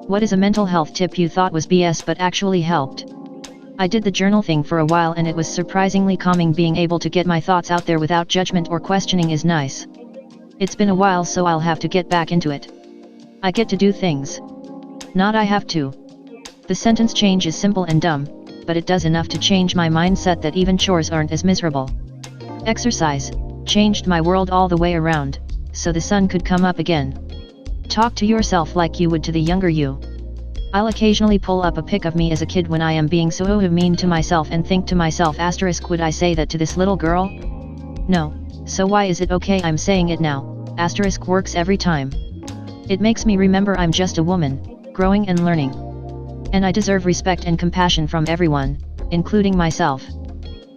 What is a mental health tip you thought was BS but actually helped? I did the journal thing for a while and it was surprisingly calming. Being able to get my thoughts out there without judgment or questioning is nice. It's been a while, so I'll have to get back into it. I get to do things. Not I have to. The sentence change is simple and dumb, but it does enough to change my mindset that even chores aren't as miserable. Exercise changed my world all the way around, so the sun could come up again. Talk to yourself like you would to the younger you. I'll occasionally pull up a pic of me as a kid when I am being so mean to myself and think to myself, asterisk, would I say that to this little girl? No, so why is it okay I'm saying it now, asterisk works every time. It makes me remember I'm just a woman, growing and learning. And I deserve respect and compassion from everyone, including myself.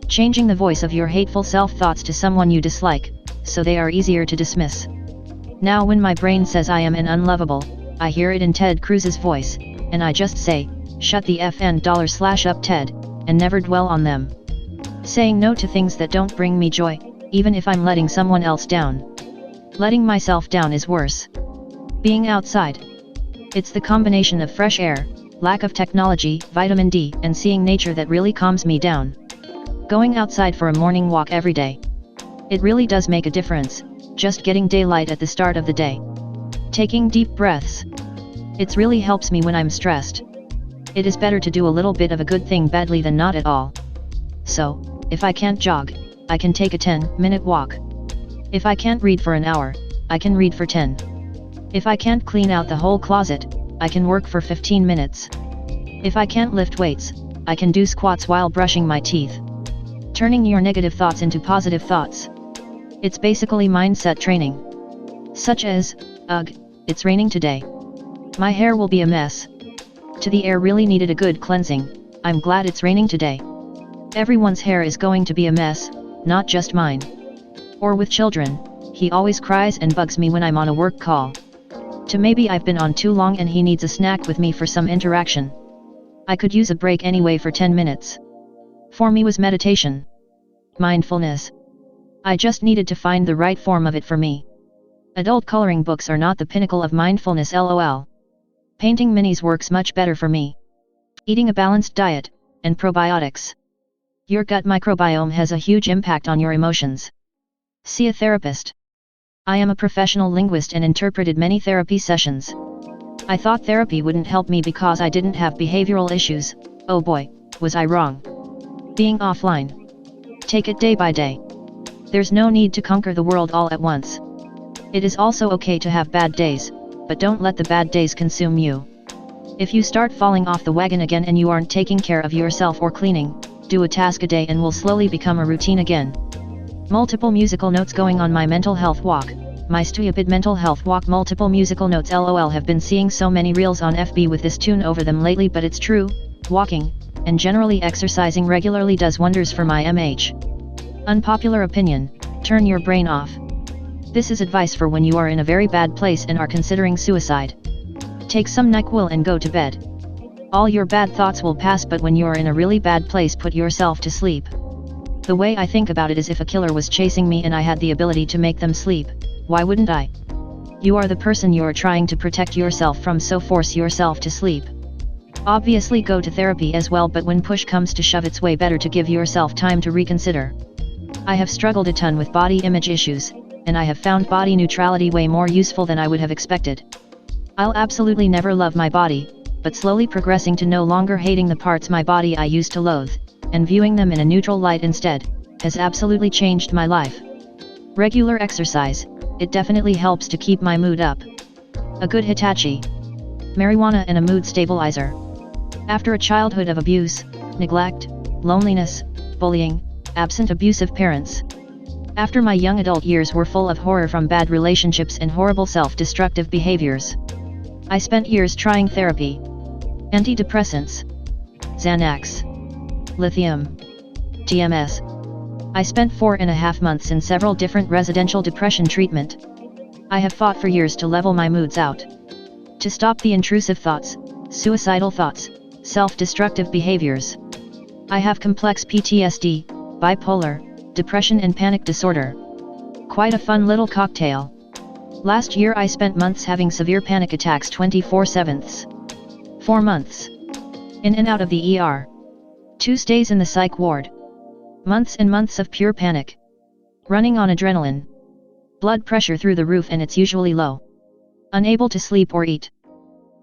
Changing the voice of your hateful self-thoughts to someone you dislike, so they are easier to dismiss. Now when my brain says I am an unlovable, I hear it in Ted Cruz's voice, and I just say, shut the $up Ted, and never dwell on them. Saying no to things that don't bring me joy, even if I'm letting someone else down. Letting myself down is worse. Being outside. It's the combination of fresh air, lack of technology, vitamin D, and seeing nature that really calms me down. Going outside for a morning walk every day. It really does make a difference, just getting daylight at the start of the day. Taking deep breaths. It really helps me when I'm stressed. It is better to do a little bit of a good thing badly than not at all. So, if I can't jog, I can take a 10-minute walk. If I can't read for an hour, I can read for 10. If I can't clean out the whole closet, I can work for 15 minutes. If I can't lift weights, I can do squats while brushing my teeth. Turning your negative thoughts into positive thoughts. It's basically mindset training. Such as, ugh, it's raining today. My hair will be a mess. To the air really needed a good cleansing, I'm glad it's raining today. Everyone's hair is going to be a mess, not just mine. Or with children, he always cries and bugs me when I'm on a work call. To maybe I've been on too long and he needs a snack with me for some interaction. I could use a break anyway for 10 minutes. For me was meditation. Mindfulness. I just needed to find the right form of it for me. Adult coloring books are not the pinnacle of mindfulness, lol. Painting minis works much better for me. Eating a balanced diet, and probiotics. Your gut microbiome has a huge impact on your emotions. See a therapist. I am a professional linguist and interpreted many therapy sessions. I thought therapy wouldn't help me because I didn't have behavioral issues. Oh boy, was I wrong. Being offline. Take it day by day. There's no need to conquer the world all at once. It is also okay to have bad days, but don't let the bad days consume you. If you start falling off the wagon again and you aren't taking care of yourself or cleaning, do a task a day and will slowly become a routine again. Multiple musical notes going on my mental health walk. My stuuupid mental health walk. Multiple musical notes, lol. Have been seeing so many reels on FB with this tune over them lately, but it's true, walking, and generally exercising regularly does wonders for my MH. Unpopular opinion, turn your brain off. This is advice for when you are in a very bad place and are considering suicide. Take some NyQuil and go to bed. All your bad thoughts will pass, but when you are in a really bad place, put yourself to sleep. The way I think about it is, if a killer was chasing me and I had the ability to make them sleep, why wouldn't I? You are the person you are trying to protect yourself from, so force yourself to sleep. Obviously go to therapy as well, but when push comes to shove, it's way better to give yourself time to reconsider. I have struggled a ton with body image issues, and I have found body neutrality way more useful than I would have expected. I'll absolutely never love my body, but slowly progressing to no longer hating the parts my body I used to loathe, and viewing them in a neutral light instead, has absolutely changed my life. Regular exercise, it definitely helps to keep my mood up. A good Hitachi. Marijuana and a mood stabilizer. After a childhood of abuse, neglect, loneliness, bullying, absent abusive parents. After my young adult years were full of horror from bad relationships and horrible self-destructive behaviors. I spent years trying therapy. Antidepressants. Xanax. Lithium. TMS. I spent 4.5 months in several different residential depression treatment. I have fought for years to level my moods out. To stop the intrusive thoughts, suicidal thoughts, self-destructive behaviors. I have complex PTSD, bipolar, depression and panic disorder. Quite a fun little cocktail. Last year I spent months having severe panic attacks 24/7. 4 months. In and out of the ER. 2 stays in the psych ward. Months and months of pure panic. Running on adrenaline. Blood pressure through the roof and it's usually low. Unable to sleep or eat.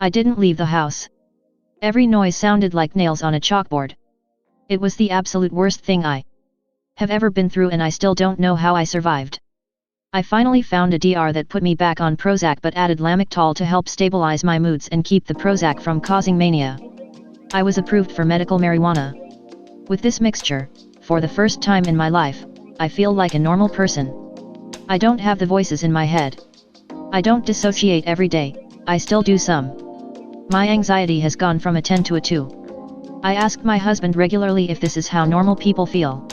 I didn't leave the house. Every noise sounded like nails on a chalkboard. It was the absolute worst thing I have ever been through, and I still don't know how I survived. I finally found a DR that put me back on Prozac but added Lamictal to help stabilize my moods and keep the Prozac from causing mania. I was approved for medical marijuana. With this mixture, for the first time in my life, I feel like a normal person. I don't have the voices in my head. I don't dissociate every day, I still do some. My anxiety has gone from a 10 to a 2. I ask my husband regularly if this is how normal people feel.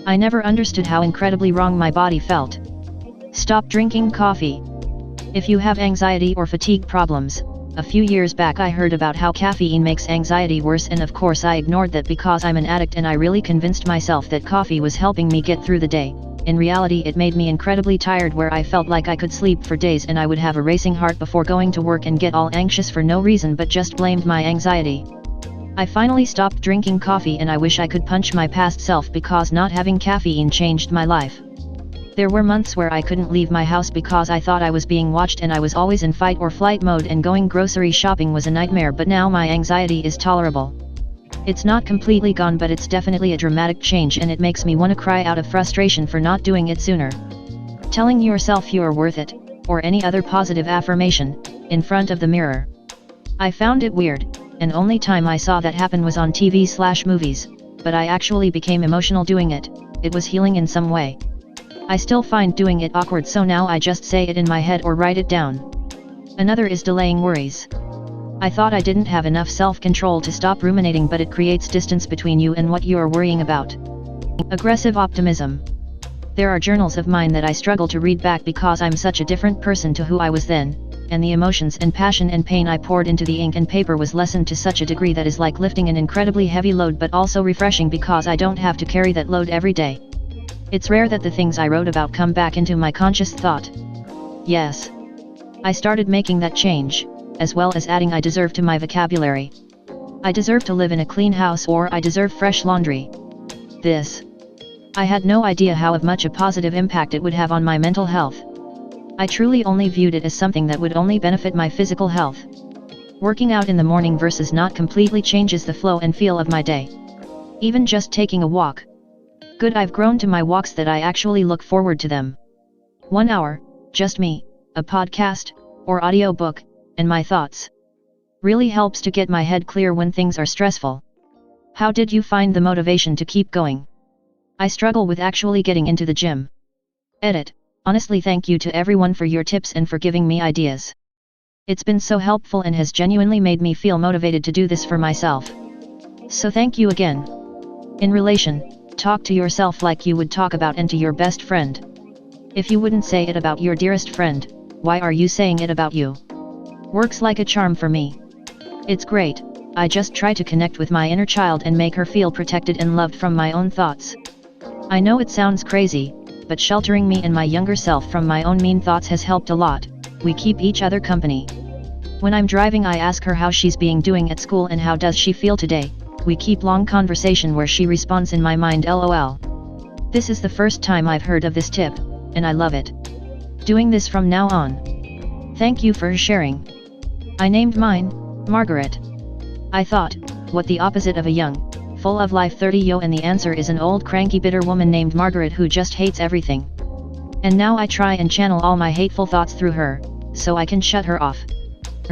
I never understood how incredibly wrong my body felt. Stop drinking coffee. If you have anxiety or fatigue problems, a few years back I heard about how caffeine makes anxiety worse, and of course I ignored that because I'm an addict, and I really convinced myself that coffee was helping me get through the day. In reality it made me incredibly tired, where I felt like I could sleep for days and I would have a racing heart before going to work and get all anxious for no reason but just blamed my anxiety. I finally stopped drinking coffee, and I wish I could punch my past self because not having caffeine changed my life. There were months where I couldn't leave my house because I thought I was being watched, and I was always in fight or flight mode, and going grocery shopping was a nightmare, but now my anxiety is tolerable. It's not completely gone, but it's definitely a dramatic change, and it makes me want to cry out of frustration for not doing it sooner. Telling yourself you're worth it, or any other positive affirmation, in front of the mirror. I found it weird, and only time I saw that happen was on TV/movies, but I actually became emotional doing it. It was healing in some way. I still find doing it awkward, so now I just say it in my head or write it down. Another is delaying worries. I thought I didn't have enough self-control to stop ruminating, but it creates distance between you and what you are worrying about. Aggressive optimism. There are journals of mine that I struggle to read back because I'm such a different person to who I was then, and the emotions and passion and pain I poured into the ink and paper was lessened to such a degree that is like lifting an incredibly heavy load, but also refreshing because I don't have to carry that load every day. It's rare that the things I wrote about come back into my conscious thought. Yes. I started making that change, as well as adding I deserve to my vocabulary. I deserve to live in a clean house, or I deserve fresh laundry. This. I had no idea how much a positive impact it would have on my mental health. I truly only viewed it as something that would only benefit my physical health. Working out in the morning versus not completely changes the flow and feel of my day. Even just taking a walk. Good, I've grown to my walks that I actually look forward to them. 1 hour, just me, a podcast, or audiobook, and my thoughts. Really helps to get my head clear when things are stressful. How did you find the motivation to keep going? I struggle with actually getting into the gym. Edit. Honestly, thank you to everyone for your tips and for giving me ideas. It's been so helpful and has genuinely made me feel motivated to do this for myself. So thank you again. In relation, talk to yourself like you would talk about and to your best friend. If you wouldn't say it about your dearest friend, why are you saying it about you? Works like a charm for me. It's great. I just try to connect with my inner child and make her feel protected and loved from my own thoughts. I know it sounds crazy, but sheltering me and my younger self from my own mean thoughts has helped a lot. We keep each other company. When I'm driving, I ask her how she's doing at school and how does she feel today. We keep long conversation where she responds in my mind, LOL. This is the first time I've heard of this tip, and I love it. Doing this from now on. Thank you for sharing. I named mine, Margaret. I thought, what the opposite of a young, full of life 30-yo, and the answer is an old cranky bitter woman named Margaret who just hates everything. And now I try and channel all my hateful thoughts through her, so I can shut her off.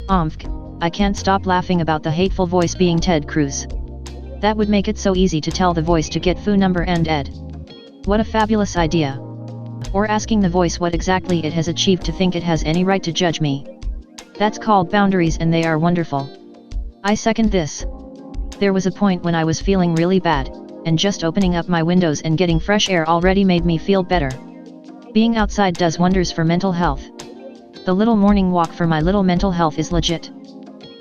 I can't stop laughing about the hateful voice being Ted Cruz. That would make it so easy to tell the voice to get phone number and ed. What a fabulous idea. Or asking the voice what exactly it has achieved to think it has any right to judge me. That's called boundaries, and they are wonderful. I second this. There was a point when I was feeling really bad, and just opening up my windows and getting fresh air already made me feel better. Being outside does wonders for mental health. The little morning walk for my little mental health is legit.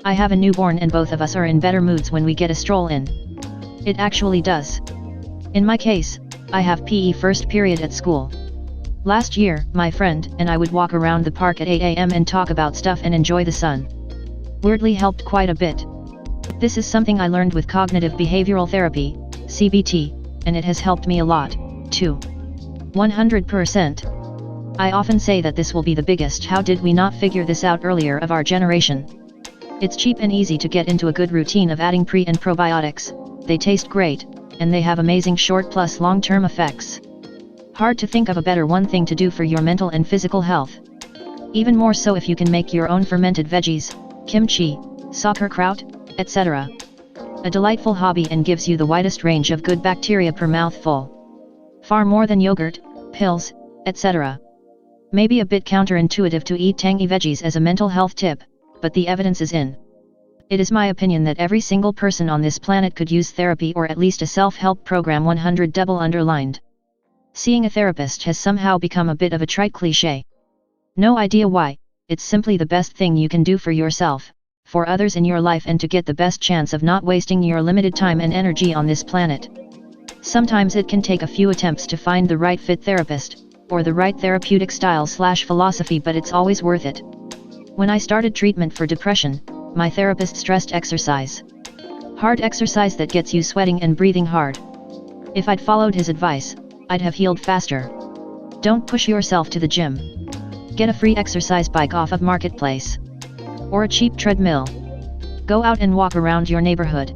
I have a newborn and both of us are in better moods when we get a stroll in. It actually does. In my case, I have PE first period at school. Last year, my friend and I would walk around the park at 8 AM and talk about stuff and enjoy the sun. Weirdly helped quite a bit. This is something I learned with cognitive behavioral therapy, CBT, and it has helped me a lot, too. 100%. I often say that this will be the biggest "how did we not figure this out earlier" of our generation. It's cheap and easy to get into a good routine of adding pre and probiotics, they taste great, and they have amazing short plus long-term effects. Hard to think of a better one thing to do for your mental and physical health. Even more so if you can make your own fermented veggies, kimchi, sauerkraut, etc. A delightful hobby and gives you the widest range of good bacteria per mouthful. Far more than yogurt, pills, etc. Maybe a bit counterintuitive to eat tangy veggies as a mental health tip, but the evidence is in. It is my opinion that every single person on this planet could use therapy or at least a self-help program. 100 double underlined. Seeing a therapist has somehow become a bit of a trite cliche. No idea why, it's simply the best thing you can do for yourself, for others in your life, and to get the best chance of not wasting your limited time and energy on this planet. Sometimes it can take a few attempts to find the right fit therapist, or the right therapeutic style/philosophy, but it's always worth it. When I started treatment for depression, my therapist stressed exercise. Hard exercise that gets you sweating and breathing hard. If I'd followed his advice, I'd have healed faster. Don't push yourself to the gym. Get a free exercise bike off of Marketplace. Or a cheap treadmill. Go out and walk around your neighborhood.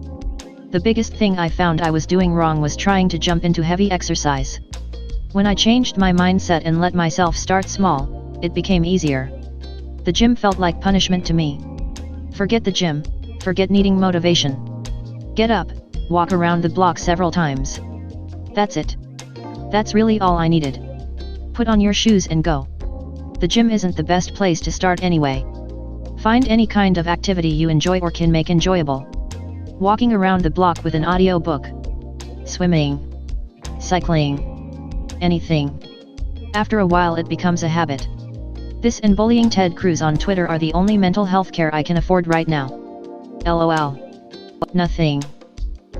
The biggest thing I found I was doing wrong was trying to jump into heavy exercise. When I changed my mindset and let myself start small, it became easier. The gym felt like punishment to me. Forget the gym, forget needing motivation. Get up, walk around the block several times. That's it. That's really all I needed. Put on your shoes and go. The gym isn't the best place to start anyway. Find any kind of activity you enjoy or can make enjoyable. Walking around the block with an audio book. Swimming. Cycling. Anything. After a while it becomes a habit. This and bullying Ted Cruz on Twitter are the only mental health care I can afford right now. LOL. Nothing.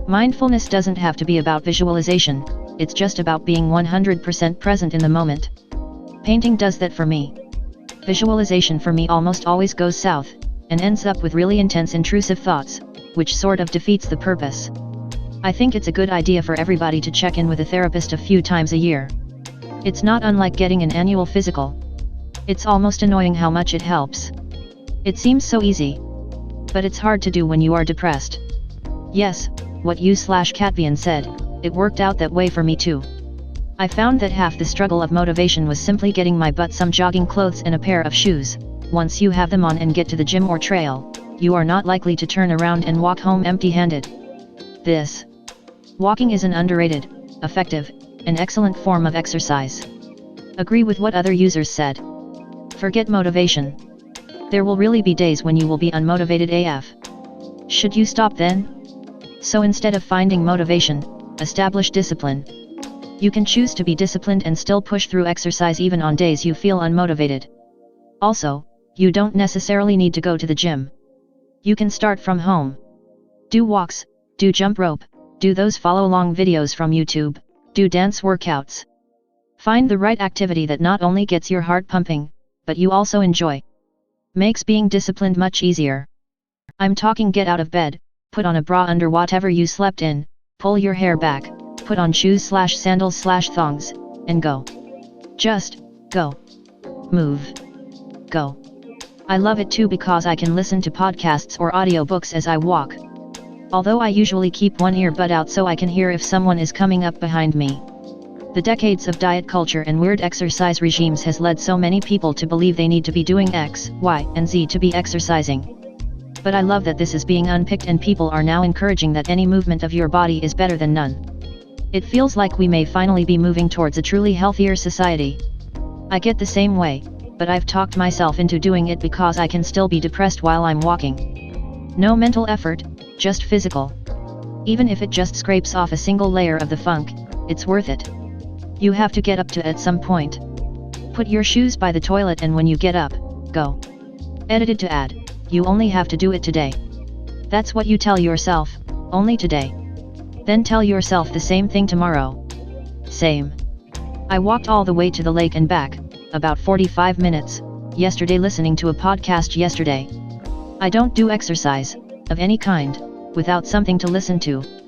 Mindfulness doesn't have to be about visualization, it's just about being 100% present in the moment. Painting does that for me. Visualization for me almost always goes south, and ends up with really intense intrusive thoughts, which sort of defeats the purpose. I think it's a good idea for everybody to check in with a therapist a few times a year. It's not unlike getting an annual physical. It's almost annoying how much it helps. It seems so easy. But it's hard to do when you are depressed. Yes, what you/Catvian said, it worked out that way for me too. I found that half the struggle of motivation was simply getting my butt some jogging clothes and a pair of shoes. Once you have them on and get to the gym or trail, you are not likely to turn around and walk home empty-handed. This walking is an underrated, effective, and excellent form of exercise. Agree with what other users said. Forget motivation. There will really be days when you will be unmotivated AF. Should you stop then? So instead of finding motivation, establish discipline. You can choose to be disciplined and still push through exercise even on days you feel unmotivated. Also, you don't necessarily need to go to the gym. You can start from home. Do walks, do jump rope, do those follow-along videos from YouTube, do dance workouts. Find the right activity that not only gets your heart pumping, but you also enjoy. Makes being disciplined much easier. I'm talking get out of bed, put on a bra under whatever you slept in, pull your hair back, put on shoes/sandals/thongs, and go. Just, go. Move. Go. I love it too because I can listen to podcasts or audiobooks as I walk. Although I usually keep one earbud out so I can hear if someone is coming up behind me. The decades of diet culture and weird exercise regimes has led so many people to believe they need to be doing X, Y, and Z to be exercising. But I love that this is being unpicked and people are now encouraging that any movement of your body is better than none. It feels like we may finally be moving towards a truly healthier society. I get the same way, but I've talked myself into doing it because I can still be depressed while I'm walking. No mental effort, just physical. Even if it just scrapes off a single layer of the funk, it's worth it. You have to get up to at some point. Put your shoes by the toilet and when you get up, go. Edited to add, you only have to do it today. That's what you tell yourself, only today. Then tell yourself the same thing tomorrow. Same. I walked all the way to the lake and back, about 45 minutes, yesterday listening to a podcast yesterday. I don't do exercise, of any kind, without something to listen to.